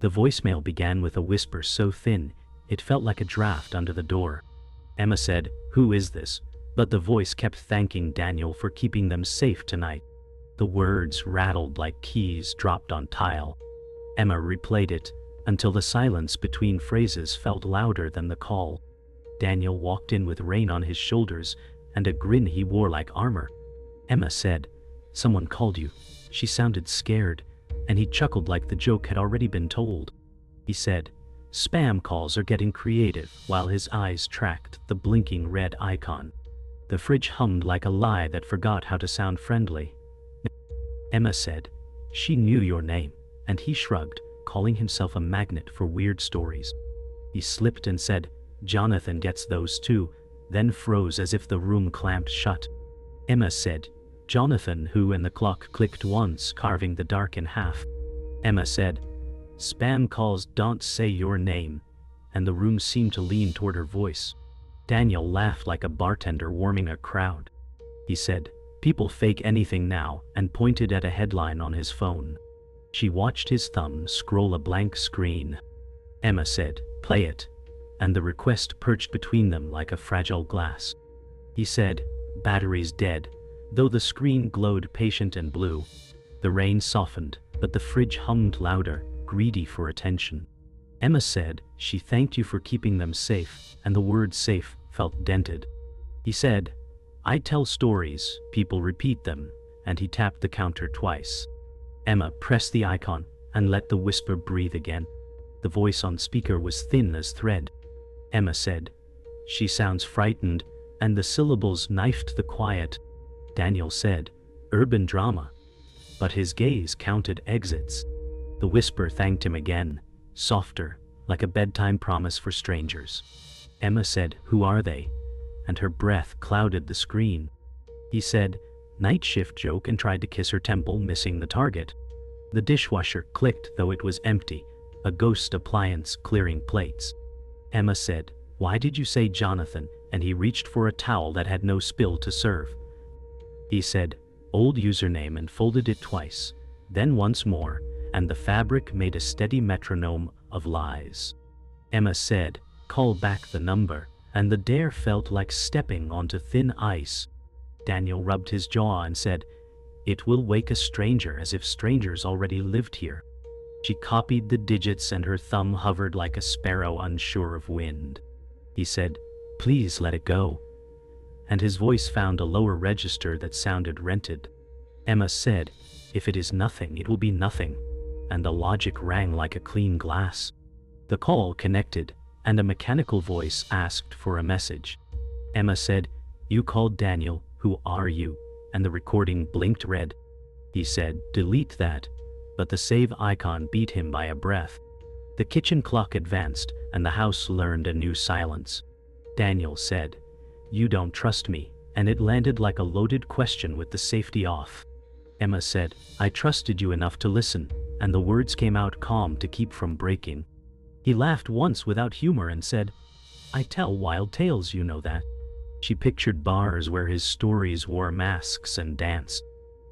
The voicemail began with a whisper so thin, it felt like a draft under the door. Emma said, "Who is this?" But the voice kept thanking Daniel for keeping them safe tonight. The words rattled like keys dropped on tile. Emma replayed it, until the silence between phrases felt louder than the call. Daniel walked in with rain on his shoulders and a grin he wore like armor. Emma said, "Someone called you." She sounded scared, and he chuckled like the joke had already been told. He said, "Spam calls are getting creative," while his eyes tracked the blinking red icon. The fridge hummed like a lie that forgot how to sound friendly. Emma said, "She knew your name," and he shrugged, calling himself a magnet for weird stories. He slipped and said, "Jonathan gets those too," then froze as if the room clamped shut. Emma said, "Jonathan who?" and the clock clicked once, carving the dark in half. Emma said, "Spam calls don't say your name," and the room seemed to lean toward her voice. Daniel laughed like a bartender warming a crowd. He said, "People fake anything now," and pointed at a headline on his phone. She watched his thumb scroll a blank screen. Emma said, "Play it," and the request perched between them like a fragile glass. He said, "Battery's dead," though the screen glowed patient and blue. The rain softened, but the fridge hummed louder, greedy for attention. Emma said, "She thanked you for keeping them safe," and the word safe felt dented. He said, "I tell stories, people repeat them," and he tapped the counter twice. Emma pressed the icon and let the whisper breathe again. The voice on speaker was thin as thread. Emma said, "She sounds frightened," and the syllables knifed the quiet. Daniel said, "Urban drama," but his gaze counted exits. The whisper thanked him again, softer, like a bedtime promise for strangers. Emma said, "Who are they?" and her breath clouded the screen. He said, "Night shift joke," and tried to kiss her temple, missing the target. The dishwasher clicked, though it was empty, a ghost appliance clearing plates. Emma said, "Why did you say Jonathan?" and he reached for a towel that had no spill to serve. He said, "Old username," and folded it twice, then once more, and the fabric made a steady metronome of lies. Emma said, "Call back the number," and the dare felt like stepping onto thin ice. Daniel rubbed his jaw and said, "It will wake a stranger," as if strangers already lived here. She copied the digits and her thumb hovered like a sparrow unsure of wind. He said, "Please let it go," and his voice found a lower register that sounded rented. Emma said, "If it is nothing, it will be nothing," and the logic rang like a clean glass. The call connected, and a mechanical voice asked for a message. Emma said, "You called Daniel, who are you?" and the recording blinked red. He said, "Delete that," but the save icon beat him by a breath. The kitchen clock advanced, and the house learned a new silence. Daniel said, "You don't trust me," and it landed like a loaded question with the safety off. Emma said, "I trusted you enough to listen," and the words came out calm to keep from breaking. He laughed once without humor and said, "I tell wild tales, you know that." She pictured bars where his stories wore masks and danced.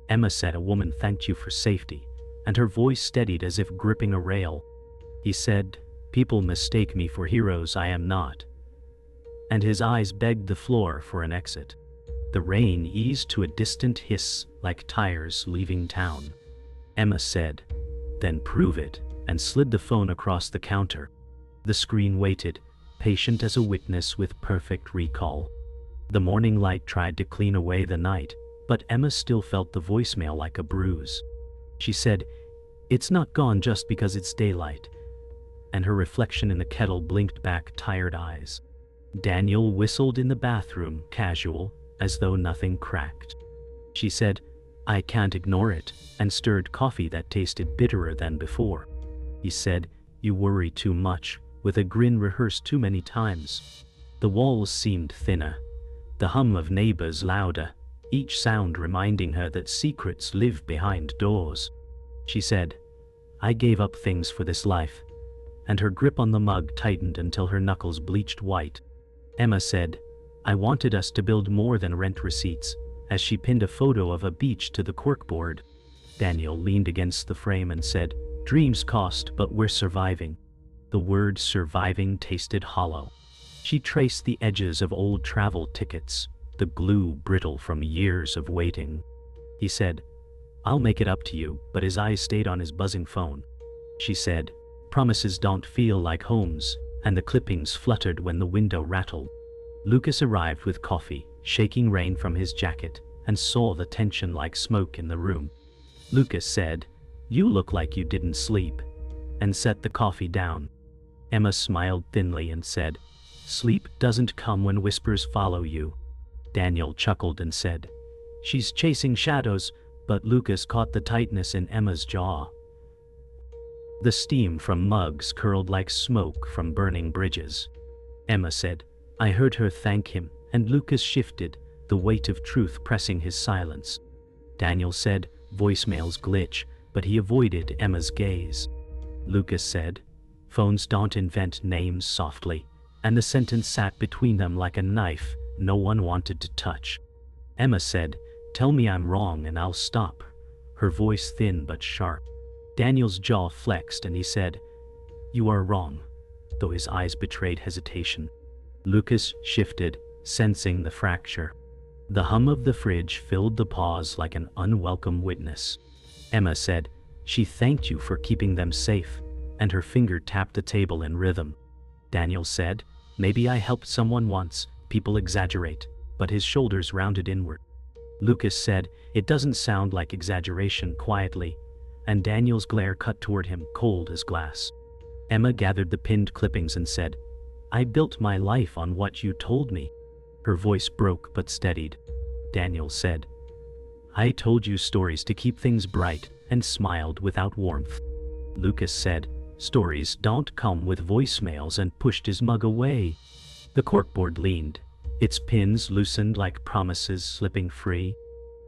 Emma said, "A woman thanked you for safety," and her voice steadied as if gripping a rail. He said, "People mistake me for heroes I am not," and his eyes begged the floor for an exit. The rain eased to a distant hiss like tires leaving town. Emma said, "Then prove it," and slid the phone across the counter. The screen waited, patient as a witness with perfect recall. The morning light tried to clean away the night, but Emma still felt the voicemail like a bruise. She said, "It's not gone just because it's daylight," and her reflection in the kettle blinked back tired eyes. Daniel whistled in the bathroom, casual, as though nothing cracked. She said, "I can't ignore it," and stirred coffee that tasted bitterer than before. He said, "You worry too much," with a grin rehearsed too many times. The walls seemed thinner, the hum of neighbors louder, each sound reminding her that secrets live behind doors. She said, "I gave up things for this life," and her grip on the mug tightened until her knuckles bleached white. Emma said, "I wanted us to build more than rent receipts," as she pinned a photo of a beach to the corkboard. Daniel leaned against the frame and said, Dreams cost, but we're surviving. The word surviving tasted hollow. She traced the edges of old travel tickets, the glue brittle from years of waiting. He said, I'll make it up to you, but his eyes stayed on his buzzing phone. She said, promises don't feel like homes, and the clippings fluttered when the window rattled. Lucas arrived with coffee, shaking rain from his jacket, and saw the tension like smoke in the room. Lucas said, you look like you didn't sleep, and set the coffee down. Emma smiled thinly and said, sleep doesn't come when whispers follow you. Daniel chuckled and said, she's chasing shadows, but Lucas caught the tightness in Emma's jaw. The steam from mugs curled like smoke from burning bridges. Emma said, I heard her thank him, and Lucas shifted, the weight of truth pressing his silence. Daniel said, voicemails glitch, but he avoided Emma's gaze. Lucas said, phones don't invent names softly, and the sentence sat between them like a knife no one wanted to touch. Emma said, tell me I'm wrong and I'll stop, her voice thin but sharp. Daniel's jaw flexed and he said, you are wrong, though his eyes betrayed hesitation. Lucas shifted, sensing the fracture. The hum of the fridge filled the pause like an unwelcome witness. Emma said, she thanked you for keeping them safe, and her finger tapped the table in rhythm. Daniel said, maybe I helped someone once, people exaggerate, but his shoulders rounded inward. Lucas said, it doesn't sound like exaggeration quietly, and Daniel's glare cut toward him, cold as glass. Emma gathered the pinned clippings and said, I built my life on what you told me. Her voice broke but steadied. Daniel said, I told you stories to keep things bright, and smiled without warmth. Lucas said, stories don't come with voicemails, and pushed his mug away. The corkboard leaned, its pins loosened like promises slipping free.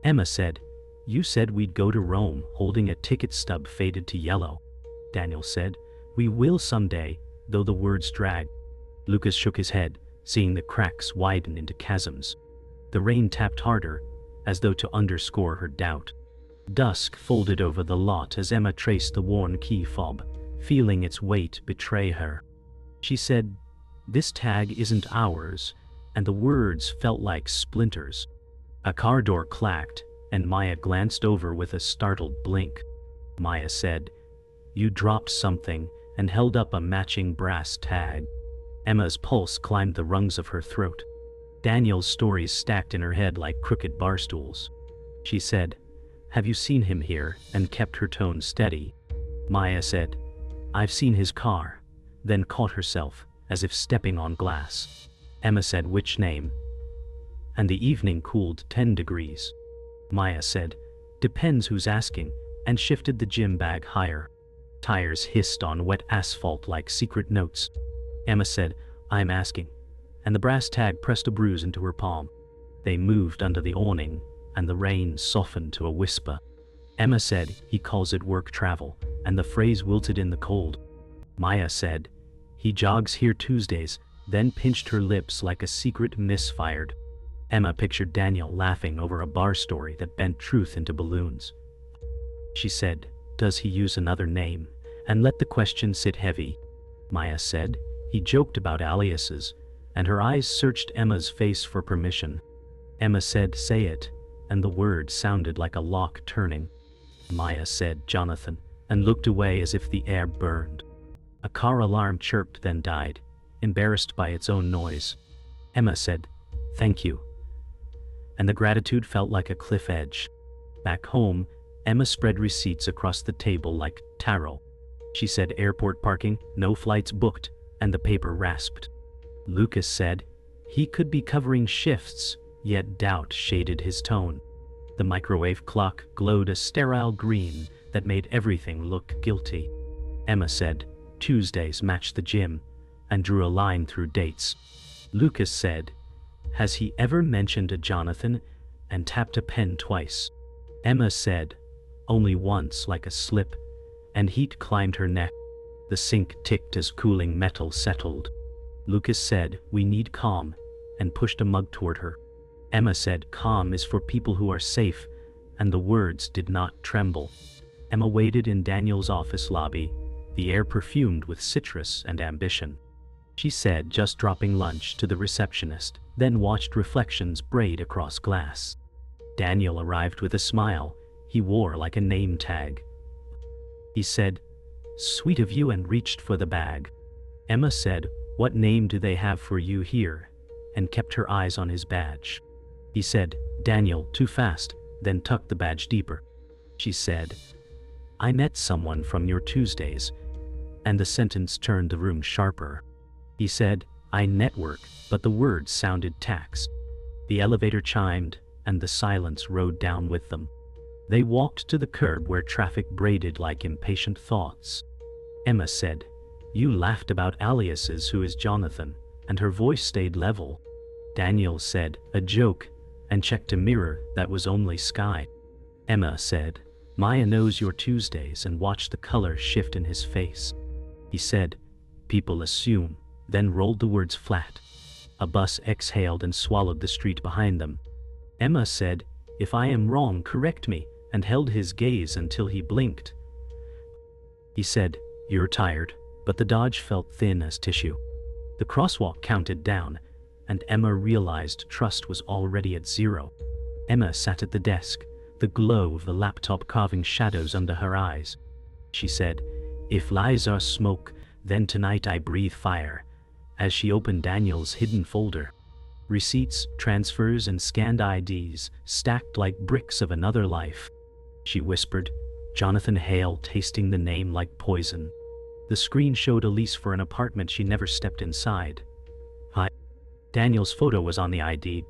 Emma said, you said we'd go to Rome, holding a ticket stub faded to yellow. Daniel said, we will someday, though the words dragged. Lucas shook his head, seeing the cracks widen into chasms. The rain tapped harder, as though to underscore her doubt. Dusk folded over the lot as Emma traced the worn key fob, feeling its weight betray her. She said, this tag isn't ours, and the words felt like splinters. A car door clacked, and Maya glanced over with a startled blink. Maya said, you dropped something, and held up a matching brass tag. Emma's pulse climbed the rungs of her throat. Daniel's stories stacked in her head like crooked bar stools. She said, have you seen him here, and kept her tone steady. Maya said, I've seen his car, then caught herself, as if stepping on glass. Emma said, which name? And the evening cooled 10 degrees. Maya said, depends who's asking, and shifted the gym bag higher. Tires hissed on wet asphalt like secret notes. Emma said, I'm asking, and the brass tag pressed a bruise into her palm. They moved under the awning, and the rain softened to a whisper. Emma said, he calls it work travel, and the phrase wilted in the cold. Maya said, he jogs here Tuesdays, then pinched her lips like a secret misfired. Emma pictured Daniel laughing over a bar story that bent truth into balloons. She said, does he use another name, and let the question sit heavy. Maya said, he joked about aliases, and her eyes searched Emma's face for permission. Emma said, say it, and the word sounded like a lock turning. Maya said, Jonathan, and looked away as if the air burned. A car alarm chirped then died, embarrassed by its own noise. Emma said, thank you. And the gratitude felt like a cliff edge. Back home, Emma spread receipts across the table like tarot. She said airport parking, no flights booked, and the paper rasped. Lucas said, he could be covering shifts, yet doubt shaded his tone. The microwave clock glowed a sterile green that made everything look guilty. Emma said, Tuesdays match the gym, and drew a line through dates. Lucas said, has he ever mentioned a Jonathan, and tapped a pen twice. Emma said, only once, like a slip, and heat climbed her neck. The sink ticked as cooling metal settled. Lucas said, we need calm, and pushed a mug toward her. Emma said, calm is for people who are safe, and the words did not tremble. Emma waited in Daniel's office lobby, the air perfumed with citrus and ambition. She said, just dropping lunch to the receptionist, then watched reflections braid across glass. Daniel arrived with a smile he wore like a name tag. He said, "Sweet of you," and reached for the bag. Emma said, "What name do they have for you here?" and kept her eyes on his badge. He said, "Daniel," too fast, then tucked the badge deeper. She said, "I met someone from your Tuesdays," and the sentence turned the room sharper. He said, "I network," but the words sounded taxed. The elevator chimed, and the silence rode down with them. They walked to the curb where traffic braided like impatient thoughts. Emma said, "You laughed about aliases, who is Jonathan?" and her voice stayed level. Daniel said, "A joke," and checked a mirror that was only sky. Emma said, "Maya knows your Tuesdays," and watched the color shift in his face. He said, "People assume," then rolled the words flat. A bus exhaled and swallowed the street behind them. Emma said, "If I am wrong, correct me," and held his gaze until he blinked. He said, "You're tired," but the dodge felt thin as tissue. The crosswalk counted down, and Emma realized trust was already at zero. Emma sat at the desk, the glow of the laptop carving shadows under her eyes. She said, "If lies are smoke, then tonight I breathe fire," as she opened Daniel's hidden folder. Receipts, transfers, and scanned IDs stacked like bricks of another life. She whispered, "Jonathan Hale," tasting the name like poison. The screen showed a lease for an apartment she never stepped inside. Hi. Daniel's photo was on the ID,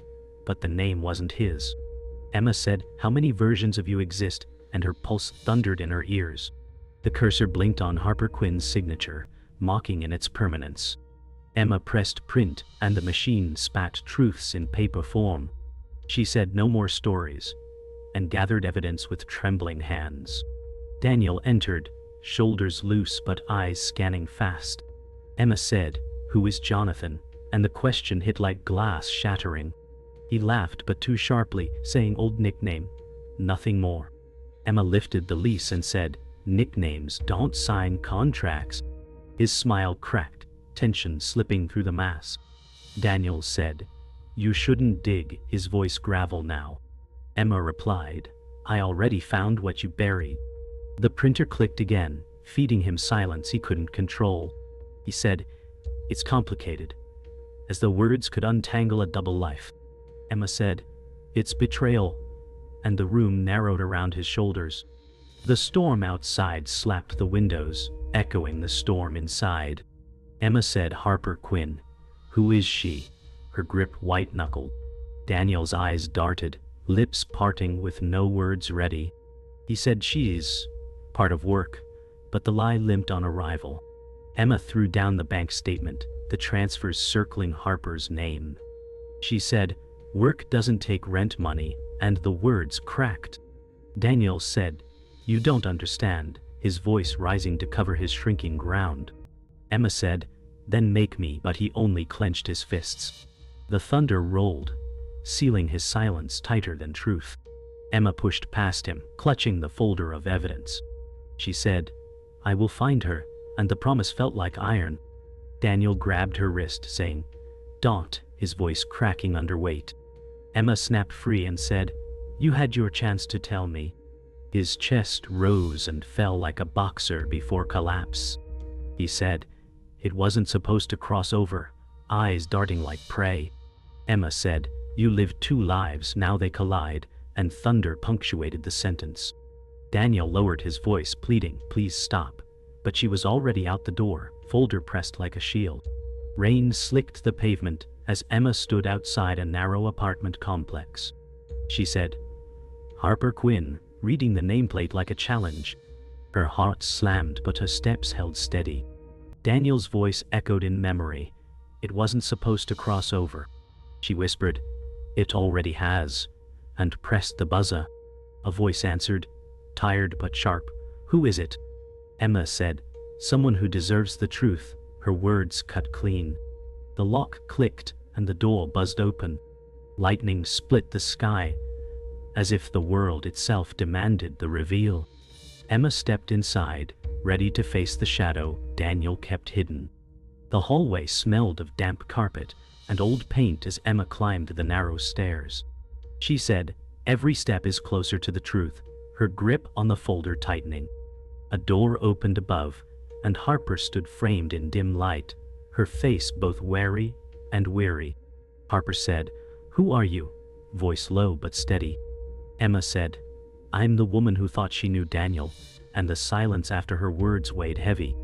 but the name wasn't his. Emma said, "How many versions of you exist?" and her pulse thundered in her ears. The cursor blinked on Harper Quinn's signature, mocking in its permanence. Emma pressed print, and the machine spat truths in paper form. She said, "No more stories," and gathered evidence with trembling hands. Daniel entered, shoulders loose but eyes scanning fast. Emma said, "Who is Jonathan?" and the question hit like glass shattering. He laughed, but too sharply, saying, "Old nickname, nothing more." Emma lifted the lease and said, "Nicknames don't sign contracts." His smile cracked, tension slipping through the mask. Daniel said, "You shouldn't dig," his voice gravel now. Emma replied, "I already found what you buried." The printer clicked again, feeding him silence he couldn't control. He said, "It's complicated," as though words could untangle a double life. Emma said, "It's betrayal," and the room narrowed around his shoulders. The storm outside slapped the windows, echoing the storm inside. Emma said, "Harper Quinn. Who is she?" her grip white-knuckled. Daniel's eyes darted, lips parting with no words ready. He said, "She's part of work," but the lie limped on arrival. Emma threw down the bank statement, the transfers circling Harper's name. She said, "Work doesn't take rent money," and the words cracked. Daniel said, "You don't understand," his voice rising to cover his shrinking ground. Emma said, "Then make me," but he only clenched his fists. The thunder rolled, sealing his silence tighter than truth. Emma pushed past him, clutching the folder of evidence. She said, "I will find her," and the promise felt like iron. Daniel grabbed her wrist, saying, "Don't," his voice cracking under weight. Emma snapped free and said, "You had your chance to tell me." His chest rose and fell like a boxer before collapse. He said, "It wasn't supposed to cross over," eyes darting like prey. Emma said, "You lived two lives, now they collide," and thunder punctuated the sentence. Daniel lowered his voice, pleading, "Please stop," but she was already out the door, folder pressed like a shield. Rain slicked the pavement as Emma stood outside a narrow apartment complex. She said, "Harper Quinn," reading the nameplate like a challenge. Her heart slammed, but her steps held steady. Daniel's voice echoed in memory. "It wasn't supposed to cross over." She whispered, "It already has," and pressed the buzzer. A voice answered, tired but sharp, "Who is it?" Emma said, "Someone who deserves the truth," her words cut clean. The lock clicked and the door buzzed open. Lightning split the sky, as if the world itself demanded the reveal. Emma stepped inside, ready to face the shadow Daniel kept hidden. The hallway smelled of damp carpet and old paint as Emma climbed the narrow stairs. She said, "Every step is closer to the truth," her grip on the folder tightening. A door opened above, and Harper stood framed in dim light, her face both wary and weary. Harper said, "Who are you?" Voice low but steady. Emma said, "I'm the woman who thought she knew Daniel," and the silence after her words weighed heavy.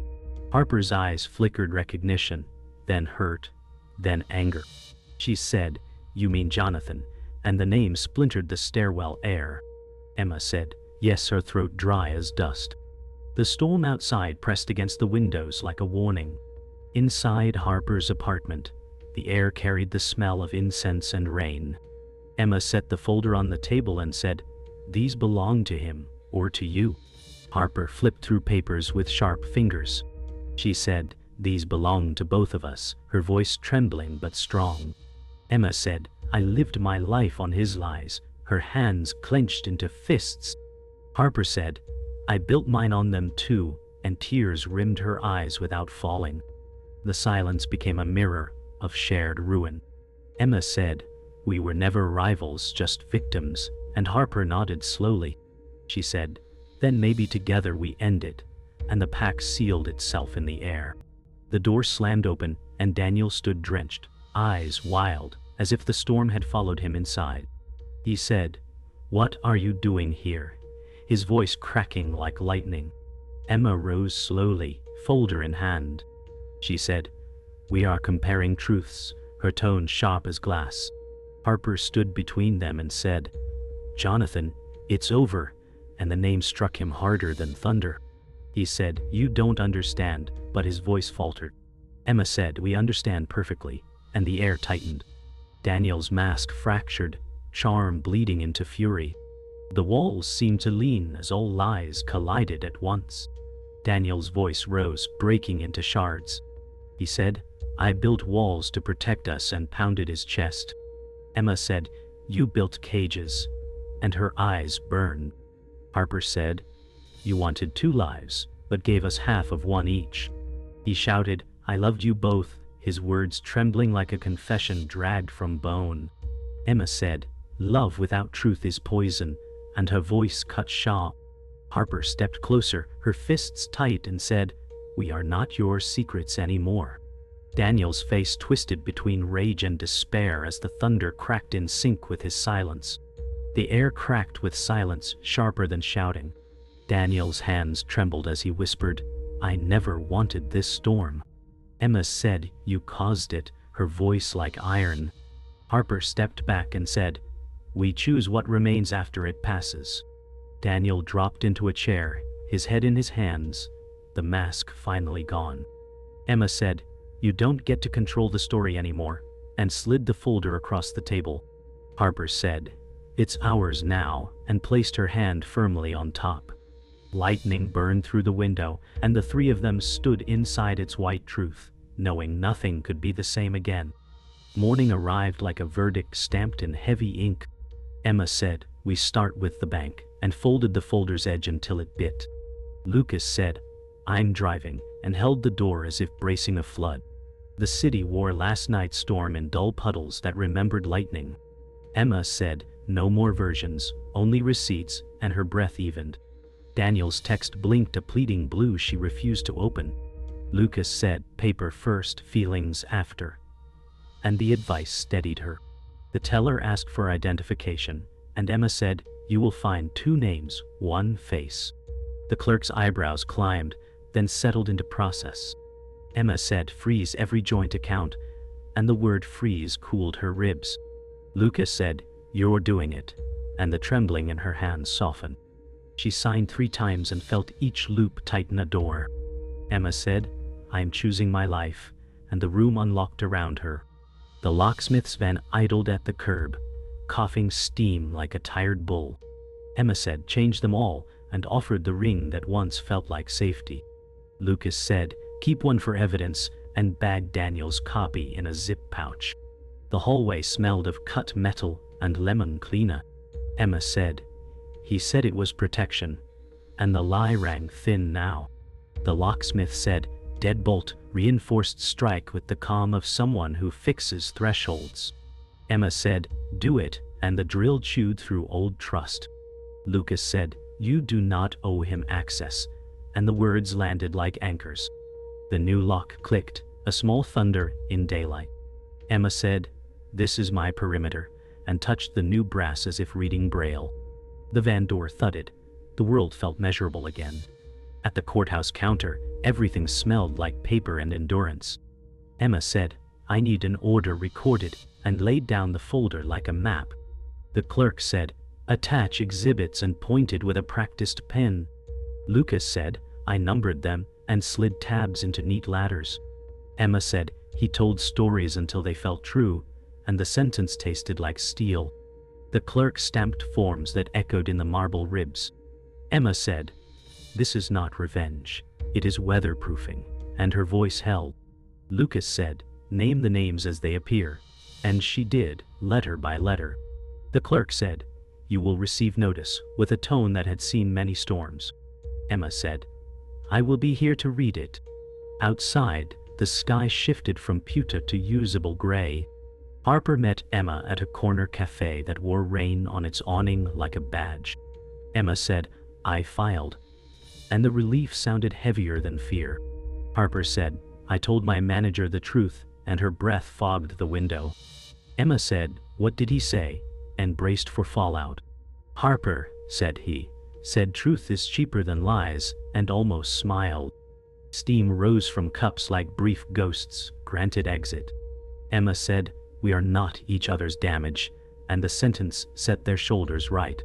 Harper's eyes flickered recognition, then hurt, then anger. She said, "You mean Jonathan," and the name splintered the stairwell air. Emma said, yes, her throat dry as dust. The storm outside pressed against the windows like a warning. Inside Harper's apartment, the air carried the smell of incense and rain. Emma set the folder on the table and said, "These belong to him, or to you." Harper flipped through papers with sharp fingers. She said, "These belong to both of us," her voice trembling but strong. Emma said, "I lived my life on his lies," her hands clenched into fists. Harper said, "I built mine on them too," and tears rimmed her eyes without falling. The silence became a mirror of shared ruin. Emma said, "We were never rivals, just victims," and Harper nodded slowly. She said, "Then maybe together we end it," and the pact sealed itself in the air. The door slammed open, and Daniel stood drenched, eyes wild, as if the storm had followed him inside. He said, "What are you doing here?" his voice cracking like lightning. Emma rose slowly, folder in hand. She said, "We are comparing truths," her tone sharp as glass. Harper stood between them and said, "Jonathan, it's over," and the name struck him harder than thunder. He said, "You don't understand," but his voice faltered. Emma said, "We understand perfectly," and the air tightened. Daniel's mask fractured, charm bleeding into fury. The walls seemed to lean as all lies collided at once. Daniel's voice rose, breaking into shards. He said, "I built walls to protect us," and pounded his chest. Emma said, "You built cages," and her eyes burned. Harper said, "You wanted 2 lives, but gave us half of one each." He shouted, "I loved you both," his words trembling like a confession dragged from bone. Emma said, "Love without truth is poison," and her voice cut sharp. Harper stepped closer, her fists tight, and said, "We are not your secrets anymore." Daniel's face twisted between rage and despair as the thunder cracked in sync with his silence. The air cracked with silence, sharper than shouting. Daniel's hands trembled as he whispered, "I never wanted this storm." Emma said, "You caused it," her voice like iron. Harper stepped back and said, "We choose what remains after it passes." Daniel dropped into a chair, his head in his hands, the mask finally gone. Emma said, "You don't get to control the story anymore," and slid the folder across the table. Harper said, "It's ours now," and placed her hand firmly on top. Lightning burned through the window, and the 3 of them stood inside its white truth, knowing nothing could be the same again. Morning arrived like a verdict stamped in heavy ink. Emma said, "We start with the bank," and folded the folder's edge until it bit. Lucas said, "I'm driving," and held the door as if bracing a flood. The city wore last night's storm in dull puddles that remembered lightning. Emma said, "No more versions, only receipts," and her breath evened. Daniel's text blinked a pleading blue she refused to open. Lucas said, "Paper first, feelings after." And the advice steadied her. The teller asked for identification, and Emma said, "You will find 2 names, 1 face." The clerk's eyebrows climbed, then settled into process. Emma said, "Freeze every joint account," and the word freeze cooled her ribs. Lucas said, "You're doing it," and the trembling in her hands softened. She signed 3 times and felt each loop tighten a door. Emma said, "I'm choosing my life," and the room unlocked around her. The locksmith's van idled at the curb, coughing steam like a tired bull. Emma said, "Change them all," and offered the ring that once felt like safety. Lucas said, "Keep one for evidence," and bagged Daniel's copy in a zip pouch. The hallway smelled of cut metal and lemon cleaner. Emma said, "He said it was protection," and the lie rang thin now. The locksmith said, "Deadbolt, reinforced strike with the calm of someone who fixes thresholds." Emma said, "Do it," and the drill chewed through old trust. Lucas said, "You do not owe him access," and the words landed like anchors. The new lock clicked, a small thunder in daylight. Emma said, "This is my perimeter," and touched the new brass as if reading Braille. The van door thudded. The world felt measurable again. At the courthouse counter, everything smelled like paper and endurance. Emma said, "I need an order recorded," and laid down the folder like a map. The clerk said, "Attach exhibits," and pointed with a practiced pen. Lucas said, "I numbered them," and slid tabs into neat ladders. Emma said, "He told stories until they felt true," and the sentence tasted like steel. The clerk stamped forms that echoed in the marble ribs. Emma said, "This is not revenge, it is weatherproofing," and her voice held. Lucas said, "Name the names as they appear," and she did, letter by letter. The clerk said, "You will receive notice," with a tone that had seen many storms. Emma said, "I will be here to read it." Outside, the sky shifted from pewter to usable gray. Harper met Emma at a corner cafe that wore rain on its awning like a badge. Emma said, "I filed," and the relief sounded heavier than fear. Harper said, "I told my manager the truth," and her breath fogged the window. Emma said, "What did he say?" and braced for fallout. "Harper," said he, said truth is cheaper than lies, and almost smiled. Steam rose from cups like brief ghosts, granted exit. Emma said, "We are not each other's damage," and the sentence set their shoulders right.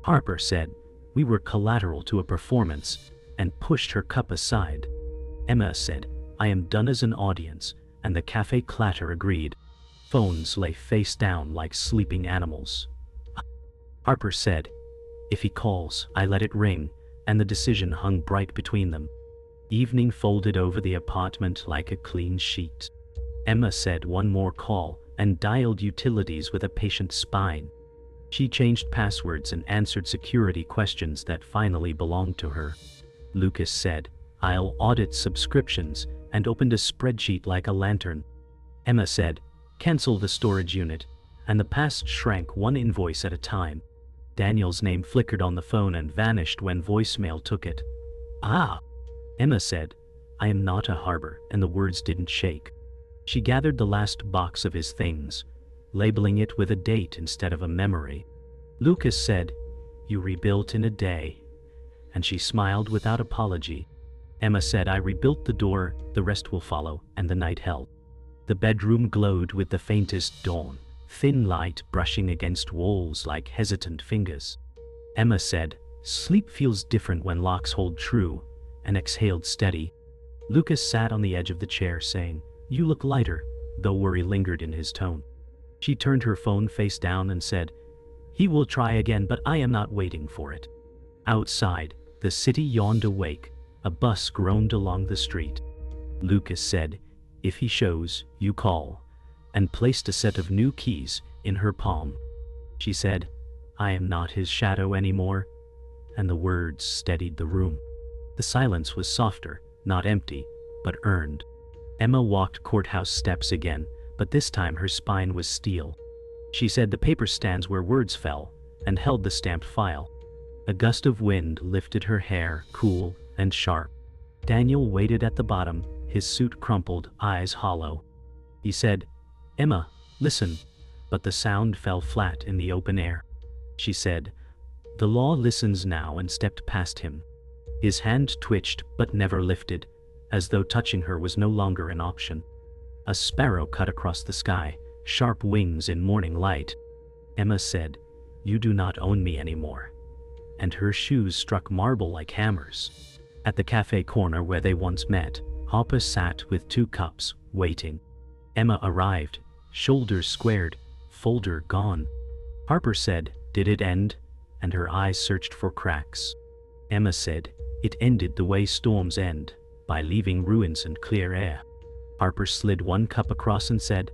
Harper said, "We were collateral to a performance," and pushed her cup aside. Emma said, "I am done as an audience," and the cafe clatter agreed. Phones lay face down like sleeping animals. Harper said, "If he calls, I let it ring," and the decision hung bright between them. Evening folded over the apartment like a clean sheet. Emma said one more call and dialed utilities with a patient spine. She changed passwords and answered security questions that finally belonged to her. Lucas said, "I'll audit subscriptions," and opened a spreadsheet like a lantern. Emma said, "Cancel the storage unit," and the past shrank one invoice at a time. Daniel's name flickered on the phone and vanished when voicemail took it. "Ah," Emma said, "I am not a harbor," and the words didn't shake. She gathered the last box of his things, labeling it with a date instead of a memory. Lucas said, "You rebuilt in a day," and she smiled without apology. Emma said, "I rebuilt the door, the rest will follow," and the night held. The bedroom glowed with the faintest dawn, thin light brushing against walls like hesitant fingers. Emma said, "Sleep feels different when locks hold true," and exhaled steady. Lucas sat on the edge of the chair saying, "You look lighter," though worry lingered in his tone. She turned her phone face down and said, "He will try again, but I am not waiting for it." Outside, the city yawned awake. A bus groaned along the street. Lucas said, "If he shows, you call," and placed a set of new keys in her palm. She said, "I am not his shadow anymore," and the words steadied the room. The silence was softer, not empty, but earned. Emma walked courthouse steps again, but this time her spine was steel. She said the paper stands where words fell, and held the stamped file. A gust of wind lifted her hair, cool and sharp. Daniel waited at the bottom, his suit crumpled, eyes hollow. He said, "Emma, listen," but the sound fell flat in the open air. She said, "The law listens now," and stepped past him. His hand twitched but never lifted, as though touching her was no longer an option. A sparrow cut across the sky, sharp wings in morning light. Emma said, "You do not own me anymore," and her shoes struck marble like hammers. At the cafe corner where they once met, Harper sat with 2 cups, waiting. Emma arrived, shoulders squared, folder gone. Harper said, "Did it end?" and her eyes searched for cracks. Emma said, "It ended the way storms end, by leaving ruins and clear air." Harper slid 1 cup across and said,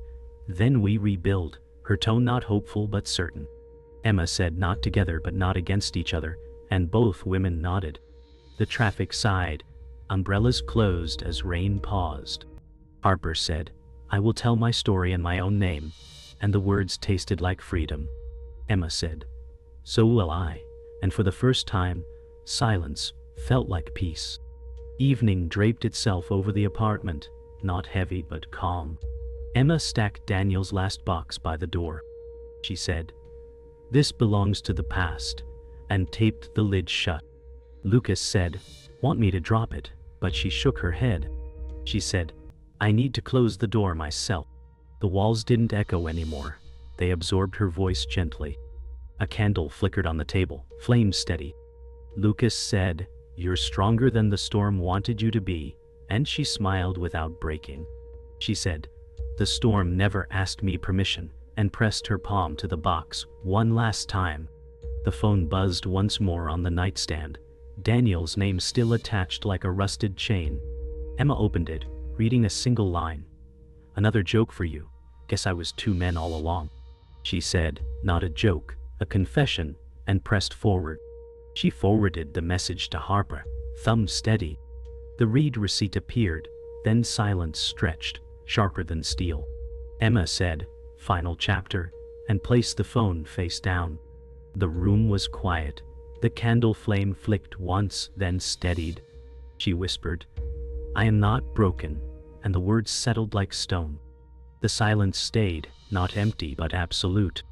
"Then we rebuild," her tone not hopeful but certain. Emma said, "Not together but not against each other," and both women nodded. The traffic sighed. Umbrellas closed as rain paused. Harper said, "I will tell my story in my own name," and the words tasted like freedom. Emma said, "So will I," and for the first time, silence felt like peace. Evening draped itself over the apartment, not heavy but calm. Emma stacked Daniel's last box by the door. She said, "This belongs to the past," and taped the lid shut. Lucas said, "Want me to drop it?" but she shook her head. She said, "I need to close the door myself." The walls didn't echo anymore. They absorbed her voice gently. A candle flickered on the table, flame steady. Lucas said, "You're stronger than the storm wanted you to be," and she smiled without breaking. She said, "The storm never asked me permission," and pressed her palm to the box one last time. The phone buzzed once more on the nightstand, Daniel's name still attached like a rusted chain. Emma opened it, reading a single line. "Another joke for you. Guess I was two men all along." She said, "Not a joke, a confession," and pressed forward. She forwarded the message to Harper, thumb steady. The read receipt appeared, then silence stretched, sharper than steel. Emma said, "Final chapter," and placed the phone face down. The room was quiet. The candle flame flicked once, then steadied. She whispered, "I am not broken," and the words settled like stone. The silence stayed, not empty but absolute.